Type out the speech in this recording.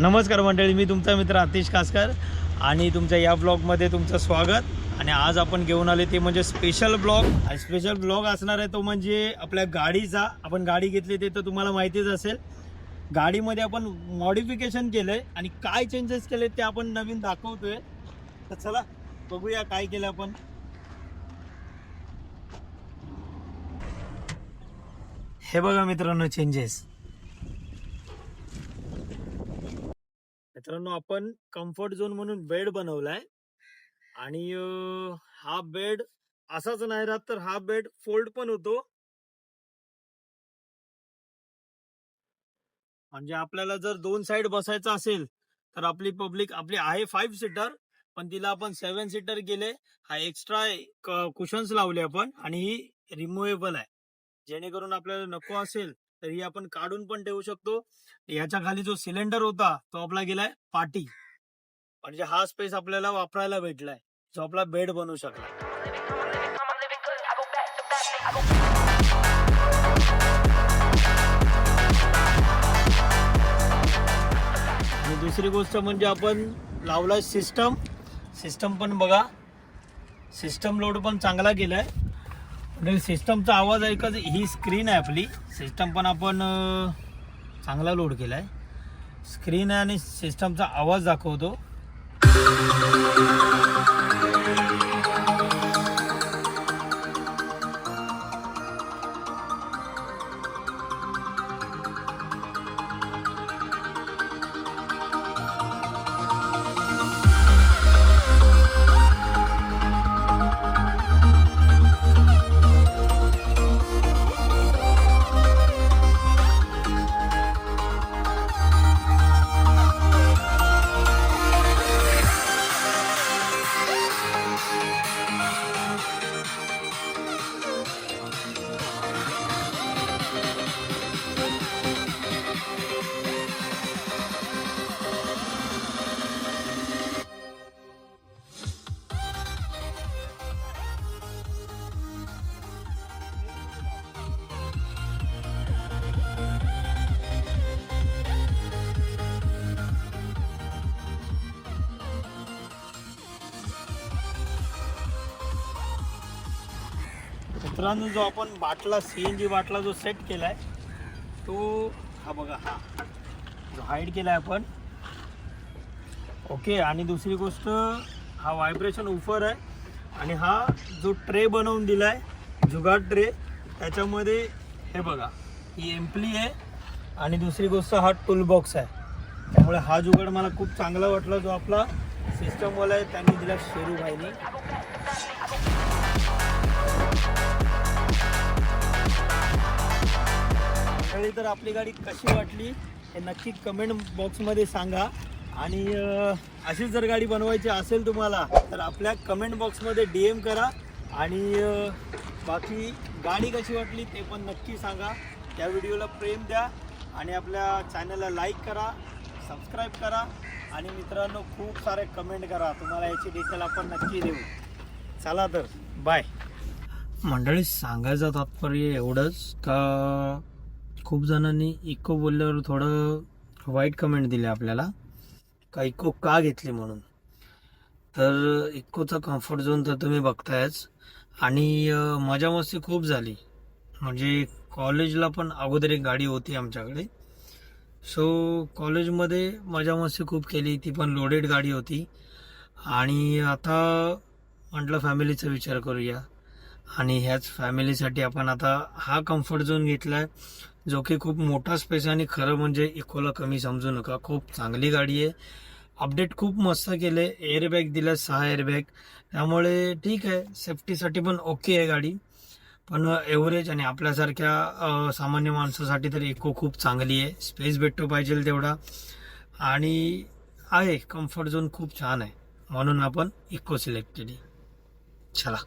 नमस्कार मंडळी, मी तुमचा मित्र आतिश कासकर आणि तुमच्या या ब्लॉगमध्ये तुमचं स्वागत। आणि आज आपण घेऊन आले ते म्हणजे स्पेशल ब्लॉग। आणि स्पेशल ब्लॉग असणार आहे तो म्हणजे आपल्या गाडीचा। आपण गाडी घेतली ते तर तुम्हाला माहितीच असेल। गाडीमध्ये आपण मॉडिफिकेशन केलंय आणि काय चेंजेस केले ते आपण नवीन दाखवतोय। तर चला बघूया काय केलं आपण। हे बघा मित्रांनो चेंजेस। मित्रांनो आपण कम्फर्ट झोन म्हणून बेड बनवलाय आणि हा बेड असाच नाही राहत तर हा बेड फोल्ड पण होतो। म्हणजे आपल्याला जर दोन साइड बसायचं असेल तर आपली पब्लिक आपली आहे 5 सीटर पण तिला आपण 7 सीटर केले। हा एक्स्ट्रा कुशन्स लावले आपण आणि ही रिमूव्हेबल आहे, जेणेकरून आपल्याला नको असेल तर ही आपण काढून पण ठेवू शकतो। याच्या खाली जो सिलेंडर होता तो आपला गेलाय पाठी, म्हणजे हा स्पेस आपल्याला वापरायला भेटलाय जो आपला बेड बनवू शकला। आणि दुसरी गोष्ट म्हणजे आपण लावलाय सिस्टम। सिस्टम पण बघा, सिस्टम लोड पण चांगला केलाय। म्हणजे सिस्टमचा आवाज ऐकत ही स्क्रीन आहे आपली, सिस्टम पण आपण चांगला लोड केलाय। स्क्रीन आहे आणि सिस्टमचा आवाज दाखवतो। मित्रांनो जो आपण बाटला सीएनजी बाटला जो सेट केलाय तो हा बघा, हा जो हाईड केलाय आपण ओके। आणि दुसरी गोष्ट हा व्हायब्रेशन उफर आहे आणि हा जो ट्रे बनवून दिलाय जुगाड ट्रे, त्याच्यामध्ये हे बघा ही एम्प्ली आहे आणि दुसरी गोष्ट हा टूल बॉक्स आहे। त्यामुळे हा जुगाड मला खूप चांगला वाटला जो आपला सिस्टमवाला आहे त्यांनी दिला शेरू भाईनी। तर आपली गाडी कशी वाटली हे नक्की कमेंट बॉक्समध्ये सांगा। आणि अशीच जर गाडी बनवायची असेल तुम्हाला तर आपल्या कमेंट बॉक्समध्ये DM करा। आणि बाकी गाडी कशी वाटली ते पण नक्की सांगा। त्या व्हिडिओला प्रेम द्या आणि आपल्या चॅनलला लाईक करा, सबस्क्राईब करा आणि मित्रांनो खूप सारे कमेंट करा, तुम्हाला याची डिटेल आपण नक्की देऊ। चला तर बाय। मंडळी सांगायचं तात्पर्य एवढंच का खूप जणांनी इको बोलल्यावर थोडं वाईट कमेंट दिले आपल्याला का इको का घेतली म्हणून। तर इकोचा कम्फर्ट झोन तर तुम्ही बघतायच आणि मजा मस्ती खूप झाली। म्हणजे कॉलेजला पण अगोदर एक गाडी होती आमच्याकडे, सो कॉलेजमध्ये मजा मस्ती खूप केली, ती पण लोडेड गाडी होती। आणि आता म्हटलं फॅमिलीचा विचार करूया आणि ह्याच फॅमिलीसाठी आपण आता हा कम्फर्ट झोन घेतलाय जो की खूप मोठा स्पेस आहे। आणि खरं म्हणजे इकोला कमी समजू नका, खूप चांगली गाडी आहे। अपडेट खूप मस्त केले, एअरबॅग दिले 6 एअरबॅग, त्यामुळे ठीक आहे, सेफ्टीसाठी पण ओके आहे गाडी। पण एव्हरेज आणि आपल्यासारख्या सामान्य माणसासाठी तर इको खूप चांगली आहे, स्पेस भेटतो पाहिजे तेवढा आणि आहे कम्फर्ट झोन खूप छान आहे, म्हणून आपण इको सिलेक्ट केली। चला।